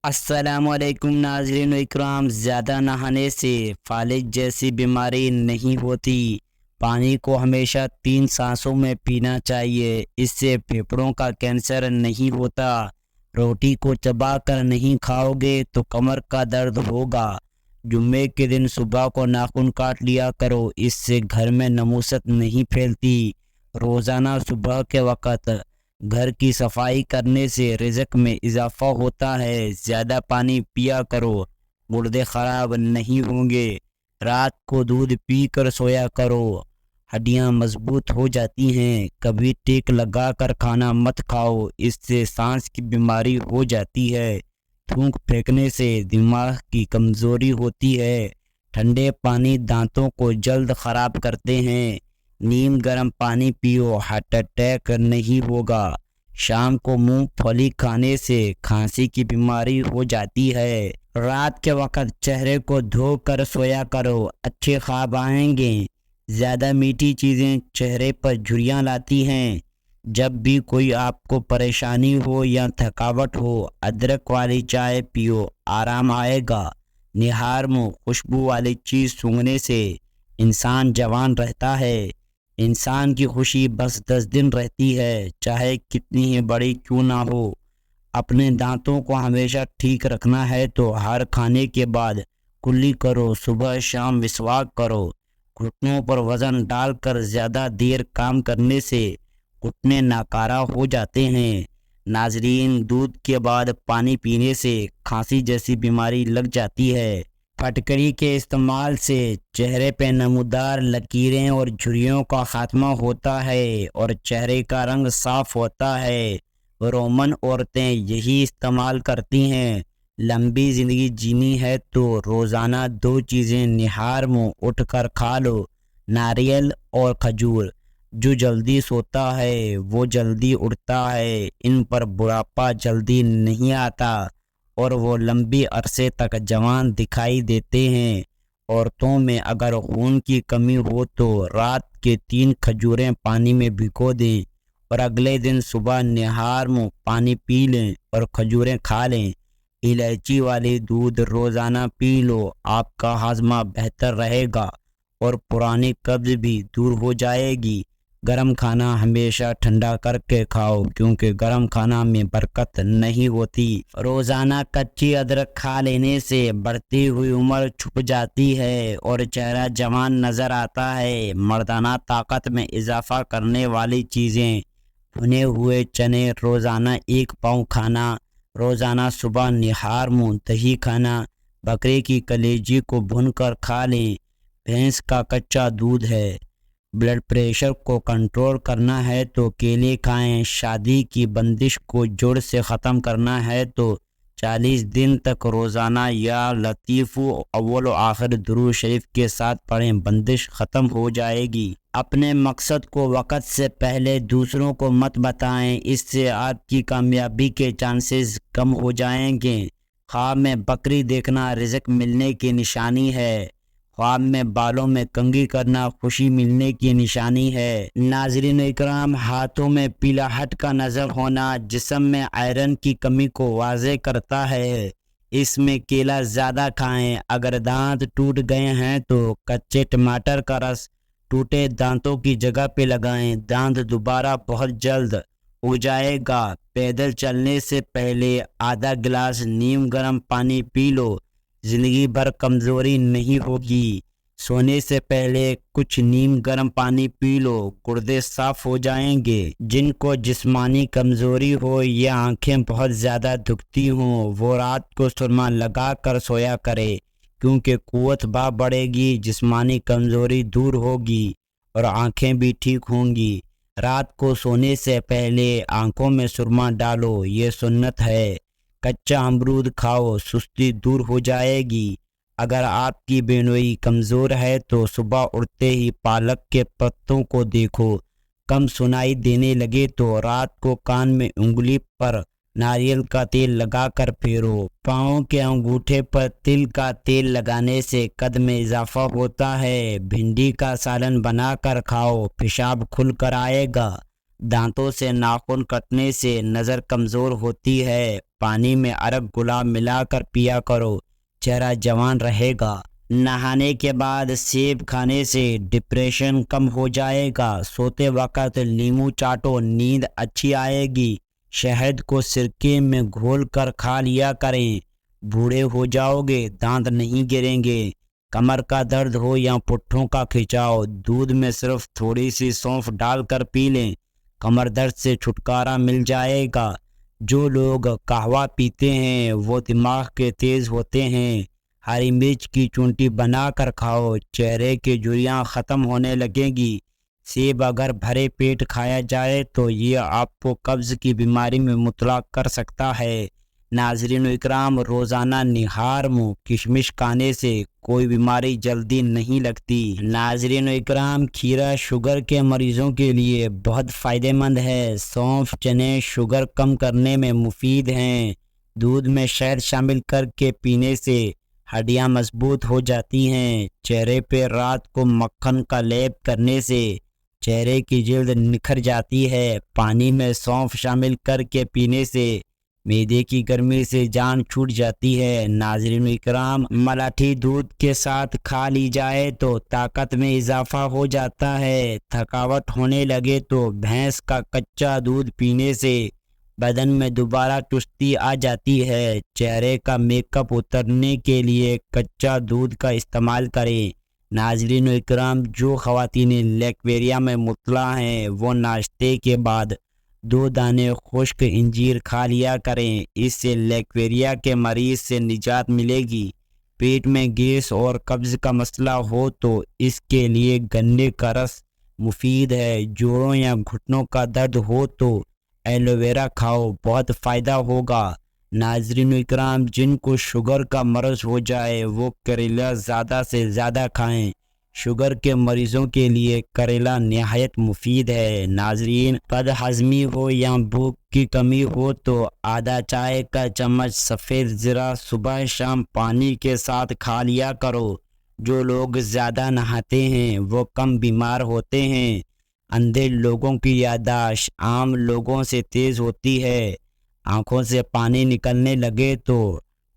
السلام علیکم ناظرین و اکرام۔ زیادہ نہانے سے فالج جیسی بیماری نہیں ہوتی۔ پانی کو ہمیشہ 3 سانسوں میں پینا چاہیے، اس سے پھیپھڑوں کا کینسر نہیں ہوتا۔ روٹی کو چبا کر نہیں کھاؤ گے تو کمر کا درد ہوگا۔ جمعے کے دن صبح کو ناخن کاٹ لیا کرو، اس سے گھر میں ناموست نہیں پھیلتی۔ روزانہ صبح کے وقت گھر کی صفائی کرنے سے رزق میں اضافہ ہوتا ہے۔ زیادہ پانی پیا کرو، گردے خراب نہیں ہوں گے۔ رات کو دودھ پی کر سویا کرو، ہڈیاں مضبوط ہو جاتی ہیں۔ کبھی ٹیک لگا کر کھانا مت کھاؤ، اس سے سانس کی بیماری ہو جاتی ہے۔ تھوک پھینکنے سے دماغ کی کمزوری ہوتی ہے۔ ٹھنڈے پانی دانتوں کو جلد خراب کرتے ہیں۔ نیم گرم پانی پیو، ہارٹ اٹیک نہیں ہوگا۔ شام کو مونگ پھلی کھانے سے کھانسی کی بیماری ہو جاتی ہے۔ رات کے وقت چہرے کو دھو کر سویا کرو، اچھے خواب آئیں گے۔ زیادہ میٹھی چیزیں چہرے پر جھریاں لاتی ہیں۔ جب بھی کوئی آپ کو پریشانی ہو یا تھکاوٹ ہو، ادرک والی چائے پیو، آرام آئے گا۔ نہار منہ خوشبو والی چیز سونگھنے سے انسان جوان رہتا ہے۔ انسان کی خوشی بس 10 دن رہتی ہے، چاہے کتنی ہی بڑی کیوں نہ ہو۔ اپنے دانتوں کو ہمیشہ ٹھیک رکھنا ہے تو ہر کھانے کے بعد کلی کرو، صبح شام مسواک کرو۔ گھٹنوں پر وزن ڈال کر زیادہ دیر کام کرنے سے گھٹنے ناکارہ ہو جاتے ہیں۔ ناظرین، دودھ کے بعد پانی پینے سے کھانسی جیسی بیماری لگ جاتی ہے۔ پھٹکری کے استعمال سے چہرے پہ نمودار لکیریں اور جھریوں کا خاتمہ ہوتا ہے اور چہرے کا رنگ صاف ہوتا ہے۔ رومن عورتیں یہی استعمال کرتی ہیں۔ لمبی زندگی جینی ہے تو روزانہ 2 چیزیں نہار منہ اٹھ کر کھا لو، ناریل اور کھجور۔ جو جلدی سوتا ہے وہ جلدی اٹھتا ہے، ان پر بڑھاپا جلدی نہیں آتا اور وہ لمبی عرصے تک جوان دکھائی دیتے ہیں۔ عورتوں میں اگر خون کی کمی ہو تو رات کے 3 کھجوریں پانی میں بھگو دیں اور اگلے دن صبح نہار منہ پانی پی لیں اور کھجوریں کھا لیں۔ الائچی والی دودھ روزانہ پی لو، آپ کا ہاضمہ بہتر رہے گا اور پرانی قبض بھی دور ہو جائے گی۔ گرم کھانا ہمیشہ ٹھنڈا کر کے کھاؤ، کیونکہ گرم کھانا میں برکت نہیں ہوتی۔ روزانہ کچی ادرک کھا لینے سے بڑھتی ہوئی عمر چھپ جاتی ہے اور چہرہ جوان نظر آتا ہے۔ مردانہ طاقت میں اضافہ کرنے والی چیزیں: بھنے ہوئے چنے روزانہ 1 پاؤ کھانا، روزانہ صبح نہار منہ دہی کھانا، بکرے کی کلیجی کو بھن کر کھا لیں، بھینس کا کچا دودھ ہے۔ بلڈ پریشر کو کنٹرول کرنا ہے تو کیلے کھائیں۔ شادی کی بندش کو جوڑ سے ختم کرنا ہے تو 40 دن تک روزانہ یا لطیف اول و آخر درود شریف کے ساتھ پڑھیں، بندش ختم ہو جائے گی۔ اپنے مقصد کو وقت سے پہلے دوسروں کو مت بتائیں، اس سے آپ کی کامیابی کے چانسز کم ہو جائیں گے۔ خواب میں بکری دیکھنا رزق ملنے کی نشانی ہے۔ خواب میں بالوں میں کنگھی کرنا خوشی ملنے کی نشانی ہے۔ ناظرین اکرام، ہاتھوں میں پیلاہٹ کا نظر ہونا جسم میں آئرن کی کمی کو واضح کرتا ہے۔ اس میں کیلا زیادہ کھائیں۔ اگر دانت ٹوٹ گئے ہیں تو کچے ٹماٹر کا رس ٹوٹے دانتوں کی جگہ پہ لگائیں، دانت دوبارہ بہت جلد اگ جائے گا۔ پیدل چلنے سے پہلے آدھا گلاس نیم گرم پانی پی لو، زندگی بھر کمزوری نہیں ہوگی۔ سونے سے پہلے کچھ نیم گرم پانی پی لو، گردے صاف ہو جائیں گے۔ جن کو جسمانی کمزوری ہو یا آنکھیں بہت زیادہ دکھتی ہوں، وہ رات کو سرما لگا کر سویا کرے، کیونکہ قوت بڑھے گی، جسمانی کمزوری دور ہوگی اور آنکھیں بھی ٹھیک ہوں گی۔ رات کو سونے سے پہلے آنکھوں میں سرما ڈالو، یہ سنت ہے۔ کچا امرود کھاؤ، سستی دور ہو جائے گی۔ اگر آپ کی بینوئی کمزور ہے تو صبح اٹھتے ہی پالک کے پتوں کو دیکھو، کم سنائی دینے لگے تو رات کو کان میں انگلی پر ناریل کا تیل لگا کر پھیرو۔ پاؤں کے انگوٹھے پر تل کا تیل لگانے سے قد میں اضافہ ہوتا ہے۔ بھنڈی کا سالن بنا کر کھاؤ، پیشاب کھل کر آئے گا۔ دانتوں سے ناخن کٹنے سے نظر کمزور ہوتی ہے، پانی میں ارگ گلاب ملا کر پیا کرو، چہرہ جوان رہے گا۔ نہانے کے بعد سیب کھانے سے ڈپریشن کم ہو جائے گا۔ سوتے وقت لیمو چاٹو، نیند اچھی آئے گی۔ شہد کو سرکے میں گھول کر کھا لیا کریں، بوڑھے ہو جاؤ گے، دانت نہیں گریں گے۔ کمر کا درد ہو یا پٹھوں کا کھچاؤ، دودھ میں صرف تھوڑی سی سونف ڈال کر پی لیں، کمر درد سے چھٹکارا مل جائے گا۔ جو لوگ قہوہ پیتے ہیں وہ دماغ کے تیز ہوتے ہیں۔ ہری مرچ کی چونٹی بنا کر کھاؤ، چہرے کی جھریاں ختم ہونے لگیں گی۔ سیب اگر بھرے پیٹ کھایا جائے تو یہ آپ کو قبض کی بیماری میں مبتلا کر سکتا ہے۔ ناظرین اکرام، روزانہ نہار منہ کشمش کھانے سے کوئی بیماری جلدی نہیں لگتی۔ ناظرین اکرام، کھیرا شوگر کے مریضوں کے لیے بہت فائدہ مند ہے۔ سونف، چنے شوگر کم کرنے میں مفید ہیں۔ دودھ میں شہد شامل کر کے پینے سے ہڈیاں مضبوط ہو جاتی ہیں۔ چہرے پہ رات کو مکھن کا لیپ کرنے سے چہرے کی جلد نکھر جاتی ہے۔ پانی میں سونف شامل کر کے پینے سے معدے کی گرمی سے جان چھوٹ جاتی ہے۔ ناظرین اکرام، ملاٹھی دودھ کے ساتھ کھا لی جائے تو طاقت میں اضافہ ہو جاتا ہے۔ تھکاوٹ ہونے لگے تو بھینس کا کچا دودھ پینے سے بدن میں دوبارہ چستی آ جاتی ہے۔ چہرے کا میک اپ اترنے کے لیے کچا دودھ کا استعمال کریں۔ ناظرین اکرام، جو خواتین لیکوریا میں مبتلا ہیں وہ ناشتے کے بعد 2 دانے خشک انجیر کھا لیا کریں، اس سے لیکوریا کے مریض سے نجات ملے گی۔ پیٹ میں گیس اور قبض کا مسئلہ ہو تو اس کے لیے گنے کا رس مفید ہے۔ جوڑوں یا گھٹنوں کا درد ہو تو ایلو ویرا کھاؤ، بہت فائدہ ہوگا۔ ناظرین اکرام، جن کو شوگر کا مرض ہو جائے وہ کریلا زیادہ سے زیادہ کھائیں۔ شوگر کے مریضوں کے لیے کریلا نہایت مفید ہے۔ ناظرین، بد ہضمی ہو یا بھوک کی کمی ہو تو آدھا چائے کا چمچ سفید زیرہ صبح شام پانی کے ساتھ کھا لیا کرو۔ جو لوگ زیادہ نہاتے ہیں وہ کم بیمار ہوتے ہیں۔ اندھے لوگوں کی یادداشت عام لوگوں سے تیز ہوتی ہے۔ آنکھوں سے پانی نکلنے لگے تو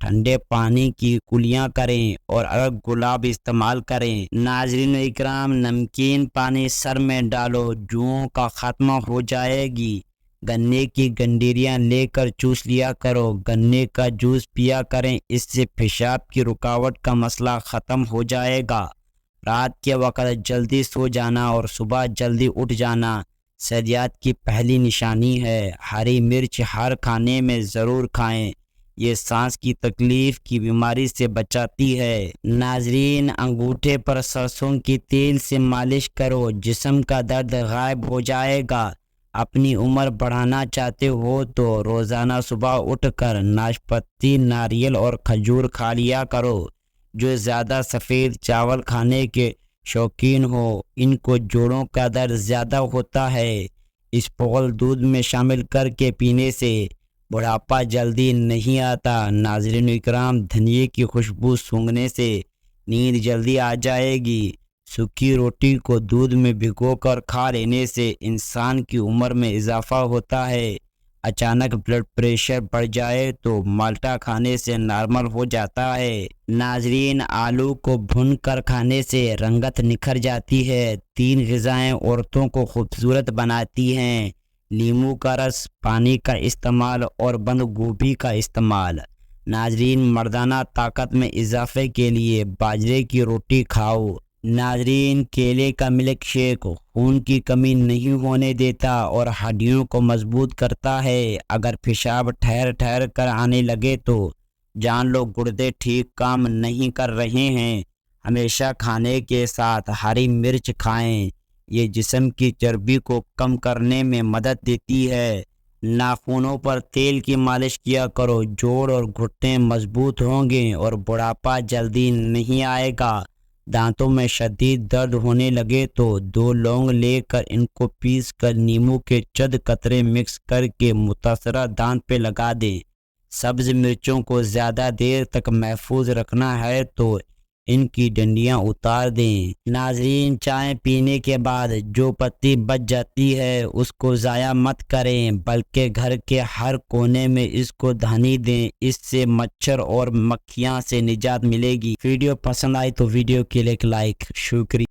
ٹھنڈے پانی کی کلیاں کریں اور ارگ گلاب استعمال کریں۔ ناظرین اکرام، نمکین پانی سر میں ڈالو، جوؤں کا خاتمہ ہو جائے گی۔ گنے کی گنڈیریاں لے کر چوس لیا کرو، گنے کا جوس پیا کریں، اس سے پیشاب کی رکاوٹ کا مسئلہ ختم ہو جائے گا۔ رات کے وقت جلدی سو جانا اور صبح جلدی اٹھ جانا صحت کی پہلی نشانی ہے۔ ہری مرچ ہر کھانے میں ضرور کھائیں، یہ سانس کی تکلیف کی بیماری سے بچاتی ہے۔ ناظرین، انگوٹھے پر سرسوں کی تیل سے مالش کرو، جسم کا درد غائب ہو جائے گا۔ اپنی عمر بڑھانا چاہتے ہو تو روزانہ صبح اٹھ کر ناشپاتی، ناریل اور کھجور کھا لیا کرو۔ جو زیادہ سفید چاول کھانے کے شوقین ہو ان کو جوڑوں کا درد زیادہ ہوتا ہے۔ اسپغول دودھ میں شامل کر کے پینے سے بڑھاپا جلدی نہیں آتا۔ ناظرین اکرام، دھنیے کی خوشبو سونگھنے سے نیند جلدی آ جائے گی۔ سوکھی روٹی کو دودھ میں بھگو کر کھا لینے سے انسان کی عمر میں اضافہ ہوتا ہے۔ اچانک بلڈ پریشر بڑھ جائے تو مالٹا کھانے سے نارمل ہو جاتا ہے۔ ناظرین، آلو کو بھون کر کھانے سے رنگت نکھر جاتی ہے۔ 3 غذائیں عورتوں کو خوبصورت بناتی ہیں: لیمو کا رس، پانی کا استعمال اور بند گوبھی کا استعمال۔ ناظرین، مردانہ طاقت میں اضافے کے لیے باجرے کی روٹی کھاؤ۔ ناظرین، کیلے کا ملک شیک خون کی کمی نہیں ہونے دیتا اور ہڈیوں کو مضبوط کرتا ہے۔ اگر پیشاب ٹھہر ٹھہر کر آنے لگے تو جان لو گردے ٹھیک کام نہیں کر رہے ہیں۔ ہمیشہ کھانے کے ساتھ ہری مرچ کھائیں، یہ جسم کی چربی کو کم کرنے میں مدد دیتی ہے۔ ناخنوں پر تیل کی مالش کیا کرو، جوڑ اور گھٹنے مضبوط ہوں گے اور بڑھاپا جلدی نہیں آئے گا۔ دانتوں میں شدید درد ہونے لگے تو 2 لونگ لے کر ان کو پیس کر نیمبو کے چند قطرے مکس کر کے متاثرہ دانت پہ لگا دیں۔ سبز مرچوں کو زیادہ دیر تک محفوظ رکھنا ہے تو ان کی ڈنڈیاں اتار دیں۔ ناظرین، چائے پینے کے بعد جو پتی بچ جاتی ہے اس کو ضائع مت کریں بلکہ گھر کے ہر کونے میں اس کو دھانی دیں، اس سے مچھر اور مکھیاں سے نجات ملے گی۔ ویڈیو پسند آئی تو ویڈیو کے لیے ایک لائک۔ شکریہ۔